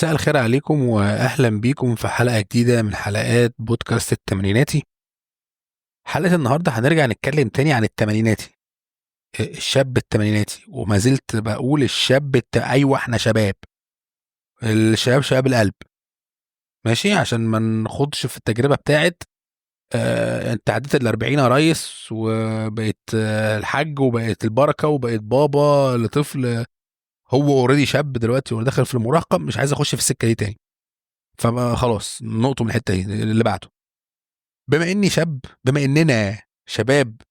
مساء الخير عليكم واهلا بيكم في حلقه جديده من حلقات بودكاست التمانيناتي. حلقه النهارده هنرجع نتكلم تاني عن التمانيناتي، الشاب التمانيناتي. وما زلت بقول ايوه احنا شباب، الشباب شباب القلب. ماشي، عشان ما نخوضش في التجربه بتاعت انت عديت الاربعين يا ريس وبقيت الحاج وبقيت البركه وبقيت بابا لطفل هو اوريدي شاب دلوقتي وداخل في المراهقه. مش عايز اخش في السكه دي تاني، فخلاص نقطه من الحته دي اللي بعده. بما اننا شباب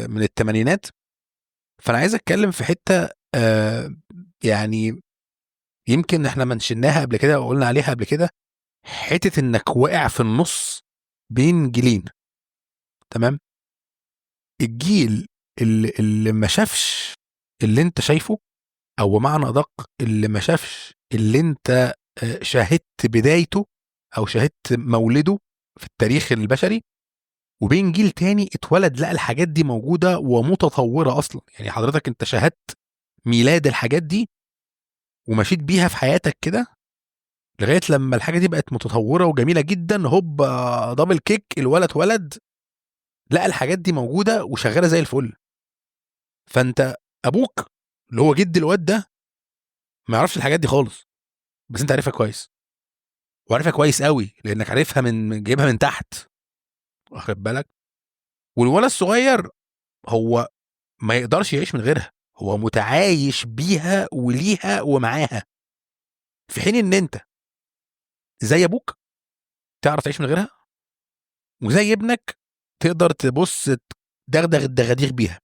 من الثمانينات، فانا عايز اتكلم في حته يعني يمكن احنا منشناها قبل كده وقلنا عليها قبل كده، حته انك واقع في النص بين جيلين. تمام، الجيل اللي ما شافش اللي انت شايفه، او بمعنى ادق اللي ما شافش اللي انت شاهدت بدايته او شاهدت مولده في التاريخ البشري، وبين جيل تاني اتولد لقى الحاجات دي موجودة ومتطورة أصلا. يعني حضرتك أنت شاهدت ميلاد الحاجات دي ومشيت بيها في حياتك كده لغاية لما الحاجة دي بقت متطورة وجميلة جدا. هوب دبل كيك، الولد اتولد لقى الحاجات دي موجودة وشغالة زي الفل. فأنت أبوك اللي هو جد الواد ده ما يعرفش الحاجات دي خالص، بس أنت عارفها كويس، وعارفها كويس قوي لأنك عارفها جايبها من تحت، واخد بالك. والولد الصغير هو ما يقدرش يعيش من غيرها، هو متعايش بيها وليها ومعاها. في حين ان انت زي ابوك تعرف تعيش من غيرها، وزي ابنك تقدر تبص تدغدغ الدغاديغ بيها.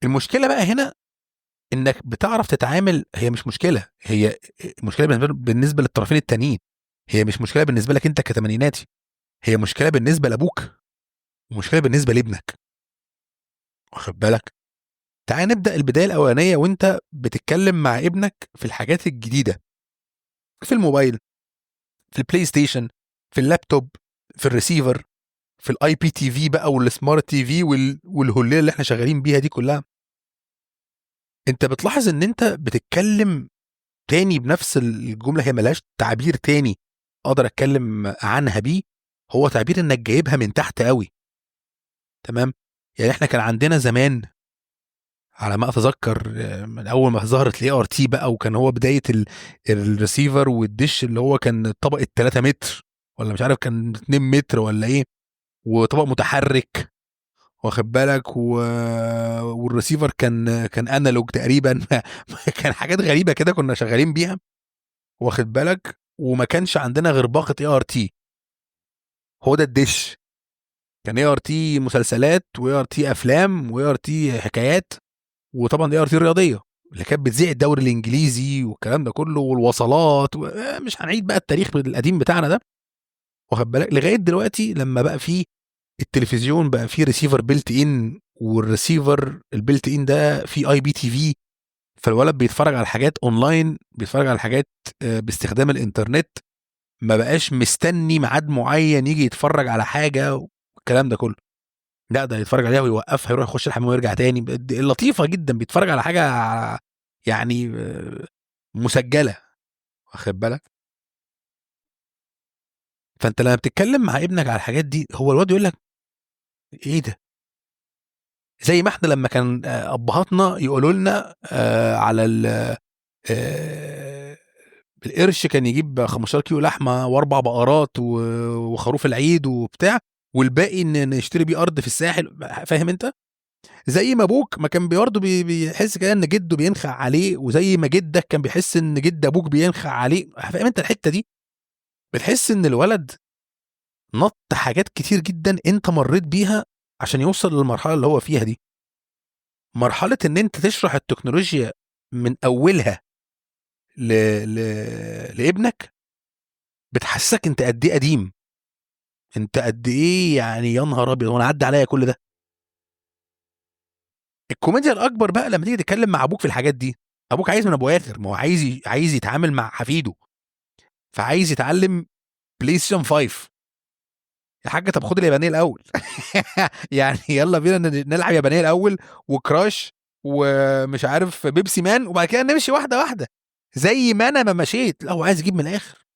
المشكله بقى هنا انك بتعرف تتعامل. هي مش مشكله، هي مشكله بالنسبه للطرفين التانيين. هي مش مشكله بالنسبه لك انت كتمانيناتي، هي مشكله بالنسبه لابوك ومشكله بالنسبه لابنك، واخد بالك. تعال نبدا البدايه الاولانيه وانت بتتكلم مع ابنك في الحاجات الجديده، في الموبايل، في البلاي ستيشن، في اللابتوب، في الريسيفر، في الاي بي تي في بقى والسمارت تي في والهليله اللي احنا شغالين بيها دي كلها. انت بتلاحظ ان انت بتتكلم تاني بنفس الجمله، هي ملهاش تعبير تاني اقدر اتكلم عنها بيه، هو تعبير انك جايبها من تحت قوي. تمام، يعني احنا كان عندنا زمان على ما اتذكر من اول ما ظهرت الاي ار تي بقى، وكان هو بدايه الريسيفر والدش اللي هو كان طبقه 3 متر ولا مش عارف كان 2 متر ولا ايه، وطبق متحرك، واخد بالك والريسيفر كان انالوج تقريبا كان حاجات غريبه كده كنا شغالين بيها، واخد بالك. وما كانش عندنا غير باقه اي ار تي، هو ده الدش. كان اي ار تي مسلسلات واي ار تي افلام واي ار تي حكايات، وطبعا اي ار تي رياضيه اللي كانت بتذيع الدوري الانجليزي والكلام ده كله والوصلات مش هنعيد بقى التاريخ القديم بتاعنا ده، واخد بالك. لغايه دلوقتي لما بقى فيه التلفزيون بقى فيه ريسيفر بيلت ان، والريسيفر البيلت ان ده فيه اي بي تي في، فالولد بيتفرج على حاجات اونلاين، بيتفرج على حاجات باستخدام الانترنت، ما بقاش مستني ميعاد معين يجي يتفرج على حاجه والكلام ده كله. لا، ده يتفرج عليها ويوقفها يروح يخش الحمام ويرجع تاني. لطيفه جدا، بيتفرج على حاجه يعني مسجله، واخد بالك. فانت لما بتتكلم مع ابنك على الحاجات دي هو الواد يقول لك ايه ده. زي ما احنا لما كان ابهاتنا يقولوا لنا على آه، القرش كان يجيب 15 كيلو لحمه واربع بقرات وخروف العيد وبتاع، والباقي ان نشتري بيه ارض في الساحل. فاهم انت؟ زي ما ابوك ما كان برضه بيحس كده ان جده بينخع عليه، وزي ما جدك كان بيحس ان جد ابوك بينخع عليه. فاهم انت الحته دي؟ بتحس ان الولد نط حاجات كتير جدا انت مريت بيها عشان يوصل للمرحله اللي هو فيها دي. مرحله ان انت تشرح التكنولوجيا من اولها ل... ل... لابنك بتحسسك انت قد ايه قديم، انت قد ايه يعني يا نهار ابيض وانا عدى عليا كل ده. الكوميديا الاكبر بقى لما تيجي تتكلم مع ابوك في الحاجات دي. ابوك عايز من ابو اخر، ما هو عايز يتعامل مع حفيده، فعايز يتعلم بلاي ستيشن 5. يا حاجه طب خد اليابانيه الاول يعني يلا بينا نلعب يابانيه الاول وكراش ومش عارف بيبسي مان، وبعد كده نمشي واحده واحده. زي ما انا ما مشيت، لا هو عايز يجيب من الاخر.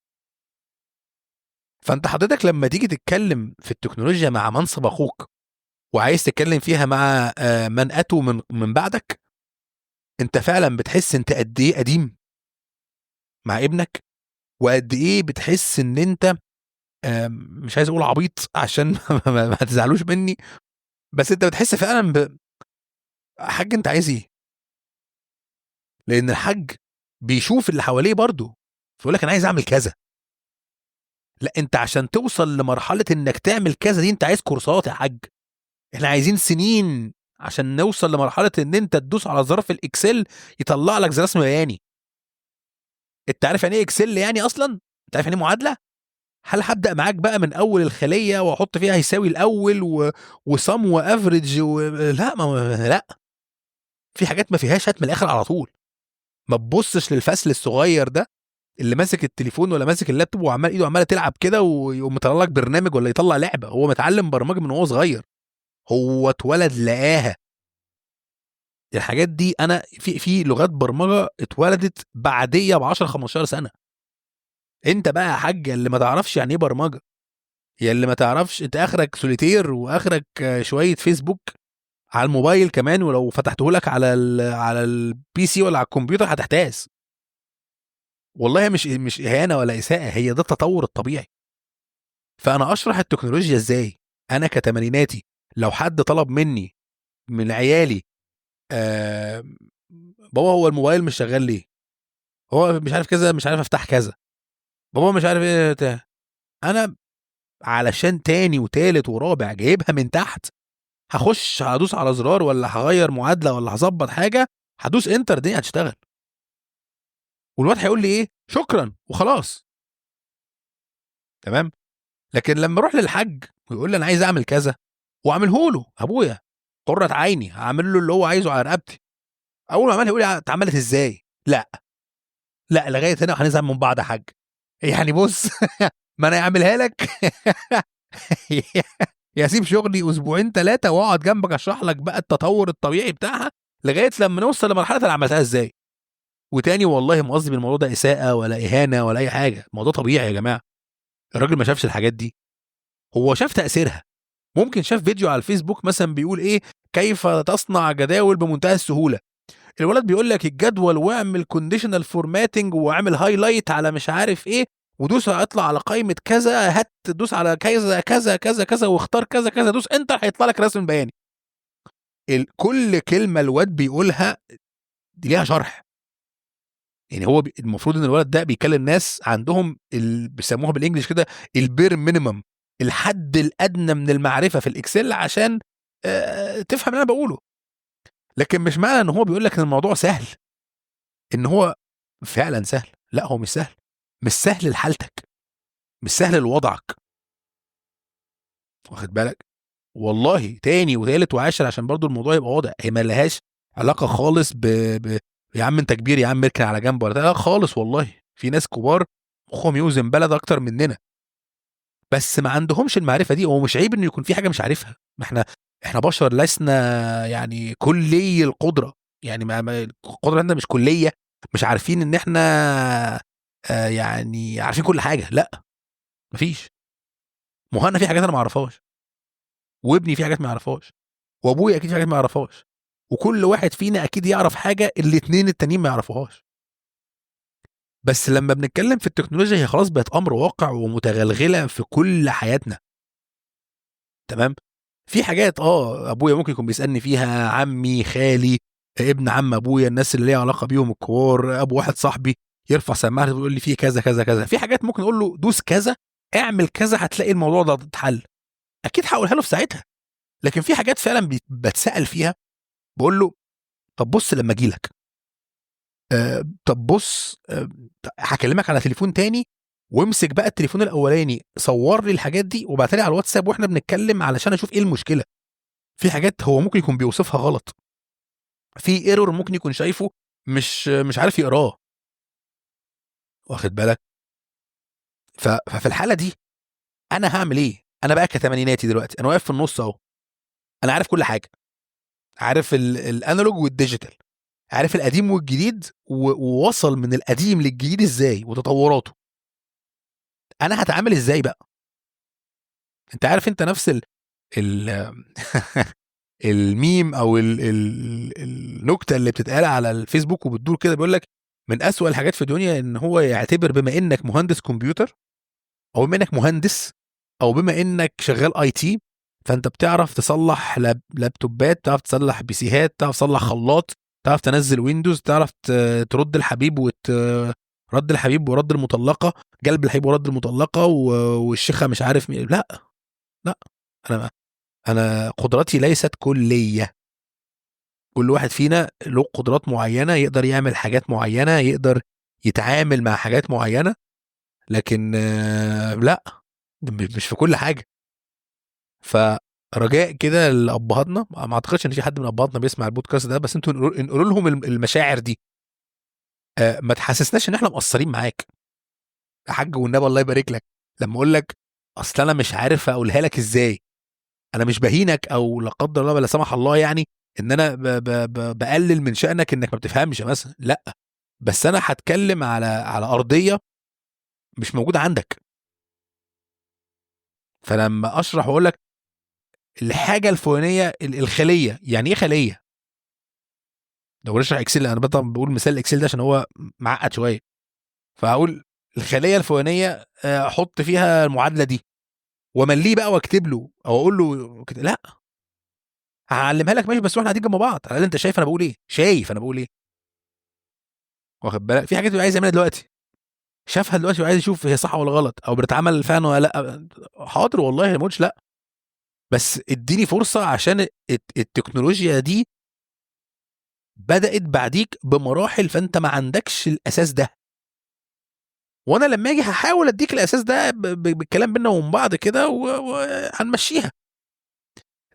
فانت حضرتك لما تيجي تتكلم في التكنولوجيا مع منصب اخوك وعايز تتكلم فيها مع من اتوا من بعدك، انت فعلا بتحس انت قد ايه قديم مع ابنك، وقد ايه بتحس ان انت مش عايز اقول عبيط عشان ما تزعلوش مني، بس انت بتحس فعلا حاج انت عايز ايه؟ لان الحاج بيشوف اللي حواليه برضه، فيقول لك انا عايز اعمل كذا. لا انت عشان توصل لمرحله انك تعمل كذا دي انت عايز كورسات يا حاج. احنا عايزين سنين عشان نوصل لمرحله ان انت تدوس على ظرف الاكسل يطلع لك زي رسم بياني. انت عارف يعني ايه اكسل يعني اصلا؟ انت عارف يعني ايه معادله؟ هل هبدا معاك بقى من اول الخليه واحط فيها يساوي الاول وسم وافريج لا لا، في حاجات ما فيهاش، هات من الاخر على طول. ما تبصش للفصل الصغير ده اللي ماسك التليفون ولا ماسك اللابتوب وعمال ايده عماله تلعب كده ويقوم مطلع لك برنامج ولا يطلع لعبه. هو متعلم برمجه من وهو صغير، هو اتولد لقاها. الحاجات دي انا في لغات برمجه اتولدت بعديه ب 10 15 سنه. انت بقى يا حاج اللي ما تعرفش يعني ايه برمجه، يا اللي ما تعرفش، انت اخرك سوليتير واخرك شويه فيسبوك على الموبايل كمان، ولو فتحته لك على البي سي ولا على الكمبيوتر هتحتاس. والله مش اهانه ولا اساءه، هي ده التطور الطبيعي. فانا اشرح التكنولوجيا ازاي؟ انا كتمانيناتي لو حد طلب مني من عيالي آه بابا هو الموبايل مش شغال ليه، هو مش عارف كذا، مش عارف افتح كذا، بابا مش عارف ايه انا علشان تاني وتالت ورابع جايبها من تحت، هخش هدوس على زرار ولا هغير معادله ولا هظبط حاجه، هدوس انتر دي هتشتغل، والواد هيقول لي ايه شكرا وخلاص. تمام. لكن لما اروح للحاج ويقول لي انا عايز اعمل كذا واعمله له ابويا قرة عيني، هعمل له اللي هو عايزه على رقبتي، اول ما عملها يقول لي اتعملت ازاي؟ لا لا لغايه هنا هنزعل من بعض يا حاج. يعني بص ما انا اعملها لك يا سيب شغلي اسبوعين ثلاثه واقعد جنبك اشرح لك بقى التطور الطبيعي بتاعها لغايه لما نوصل لمرحله اللي عملتها ازاي. وتاني والله ما قصدي بالموضوع ده اساءه ولا اهانه ولا اي حاجه، الموضوع طبيعي يا جماعه. الراجل ما شافش الحاجات دي، هو شاف تاثيرها. ممكن شاف فيديو على الفيسبوك مثلا بيقول ايه كيف تصنع جداول بمنتهى السهوله، الولد بيقول لك الجدول واعمل كونديشنال فورماتنج واعمل هايلايت على مش عارف ايه ودوس اطلع على قائمه كذا، هات دوس على كذا كذا كذا كذا واختار كذا كذا دوس انتر هيطلع لك رسم بياني. كل كلمه الواد بيقولها دي ليها شرح. يعني هو المفروض ان الولد ده بيكلم ناس عندهم بيسموها بالانجلش كده البير مينيمم، الحد الادنى من المعرفه في الاكسل عشان تفهم اللي انا بقوله. لكن مش معنى ان هو بيقول لك ان الموضوع سهل ان هو فعلا سهل، لا هو مش سهل. مش سهل لحالتك، مش سهل لوضعك، واخد بالك؟ والله تاني وتالت وعاشر عشان برضو الموضوع يبقى واضح، هي ما لهاش علاقه خالص يا عم انت كبير يا عم اركن على جنب ولا لا خالص. والله في ناس كبار مخهم يوزن بلد اكتر مننا، بس ما عندهمش المعرفه دي. هو مش عيب انه يكون في حاجه مش عارفها، ما احنا بشر لسنا يعني كلي القدره. يعني القدره عندنا مش كليه، مش عارفين ان احنا يعني عارفين كل حاجه، لا مفيش. مهنا في حاجات انا ما اعرفهاش، وابني في حاجات ما يعرفهاش، وابويا اكيد في حاجات ما يعرفهاش، وكل واحد فينا اكيد يعرف حاجه الاتنين التانيين ما يعرفوهاش. بس لما بنتكلم في التكنولوجيا هي خلاص بقت امر واقع ومتغلغله في كل حياتنا. تمام. في حاجات ابويا ممكن يكون بيسالني فيها، عمي خالي ابن عم ابويا الناس اللي ليها علاقه بيهم الكبار، ابو واحد صاحبي يرفع سماعه ويقول لي فيه كذا كذا كذا. في حاجات ممكن اقول له دوس كذا اعمل كذا هتلاقي الموضوع ده اتحل، اكيد هقولها له في ساعتها. لكن في حاجات فعلا بتسال فيها بقول له طب بص لما اجي لك، طب بص هكلمك على تليفون تاني وامسك بقى التليفون الاولاني صور لي الحاجات دي وابعتها لي على الواتساب واحنا بنتكلم علشان اشوف ايه المشكله. في حاجات هو ممكن يكون بيوصفها غلط، في ايرور ممكن يكون شايفه مش عارف يقراه، واخد بالك؟ ففي الحاله دي انا هعمل ايه؟ انا بقى كتمانيناتي دلوقتي انا واقف في النص اهو، انا عارف كل حاجه، عارف الانالوج والديجيتال، عارف القديم والجديد ووصل من القديم للجديد ازاي وتطوراته. انا هتعامل ازاي بقى؟ انت عارف انت نفس ال الميم او النكته اللي بتتقال على الفيسبوك وبتدور كده، بيقول لك من اسوأ الحاجات في الدنيا ان هو يعتبر بما انك مهندس كمبيوتر، او بما انك مهندس، او بما انك شغال اي تي، فانت بتعرف تصلح لابتوبات، بتعرف تصلح بي سيهات، بتعرف تصلح خلاط، تعرف تنزل ويندوز، تعرف ترد الحبيب رد الحبيب ورد المطلقه، قلب الحبيب ورد المطلقه والشيخه مش عارف مين. لا لا، انا قدراتي ليست كليه. كل واحد فينا له قدرات معينه، يقدر يعمل حاجات معينه، يقدر يتعامل مع حاجات معينه، لكن لا، مش في كل حاجه. فرجاء كده لابهاتنا، ما اعتقدش ان في حد من ابهاتنا بيسمع البودكاست ده، بس انتوا انقلوا لهم المشاعر دي. ما تحسسناش ان احنا مقصرين معاك يا حاج والنبي، الله يبارك لك. لما اقول لك اصل انا مش عارف اقولها لك ازاي، انا مش بهينك او لا قدر الله ولا سمح الله يعني ان انا بقلل من شأنك انك ما بتفهمش مثلا، لا، بس انا هتكلم على ارضيه مش موجوده عندك. فلما اشرح واقول لك الحاجه الفلانيه، الخليه، يعني ايه خليه؟ لو بنشرح اكسل، انا طبعا بقول مثال الاكسل ده عشان هو معقد شويه، فهقول الخليه الفلانيه احط فيها المعادله دي وامليه بقى واكتب له او اقول له كده، لا، هعلمها لك ماشي، بس واحنا قاعدين جنب بعض، على الاقل انت شايف انا بقول ايه، شايف انا بقول ايه، واخد بالك؟ في حاجات بيبقى عايز يعملها دلوقتي، شافها دلوقتي وعايز يشوف هي صح ولا غلط او بتتعمل فعلا ولا لا. حاضر والله، ما قلتش لا، بس اديني فرصه، عشان التكنولوجيا دي بدأت بعديك بمراحل، فانت ما عندكش الاساس ده، وانا لما اجي هحاول اديك الاساس ده بالكلام بينا ومن بعض كده وهنمشيها.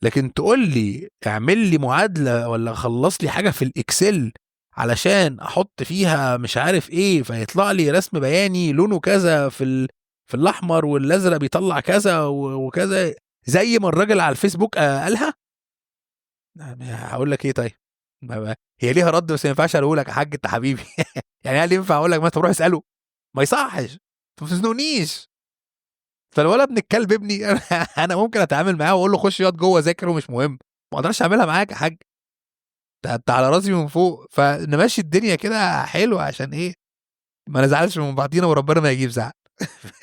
لكن تقول لي اعمل لي معادله ولا خلص لي حاجه في الاكسل علشان احط فيها مش عارف ايه فيطلع لي رسم بياني لونه كذا في الاحمر والازرق بيطلع كذا وكذا، زي ما الراجل على الفيسبوك قالها، هقول لك ايه طيب؟ هي ليها رد، بس ما ينفعش اقول لك يا حاج انت حبيبي. يعني هل ينفع اقول لك ما تروح اساله؟ ما يصحش، ما تزنونيش. فالولد ابن الكلب ابني، انا ممكن اتعامل معاه واقول له خش يقعد جوه ذاكر ومش مهم، ما اقدرش اعملها معاك يا حاج، انت على راسي من فوق. فنمشي الدنيا كده حلو، عشان ايه؟ ما نزعلش من بعضينا وربنا ما يجيب زعل.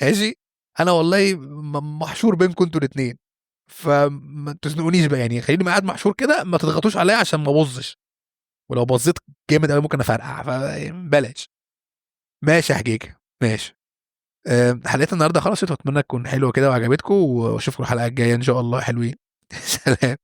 ماشي. انا والله محشور بينكم انتوا الاثنين، فما تزنقونيش بقى، يعني خليني قاعد محشور كده، ما تضغطوش عليا عشان ما ابظش، ولو بظيت جامد قوي ممكن افرقع، فبلاش. ماشي يا حجيجة، ماشي. حلقتنا النهارده خلصت، واتمنى تكون حلوه كده وعجبتكم، واشوفكم الحلقه الجايه ان شاء الله. حلوين. سلام.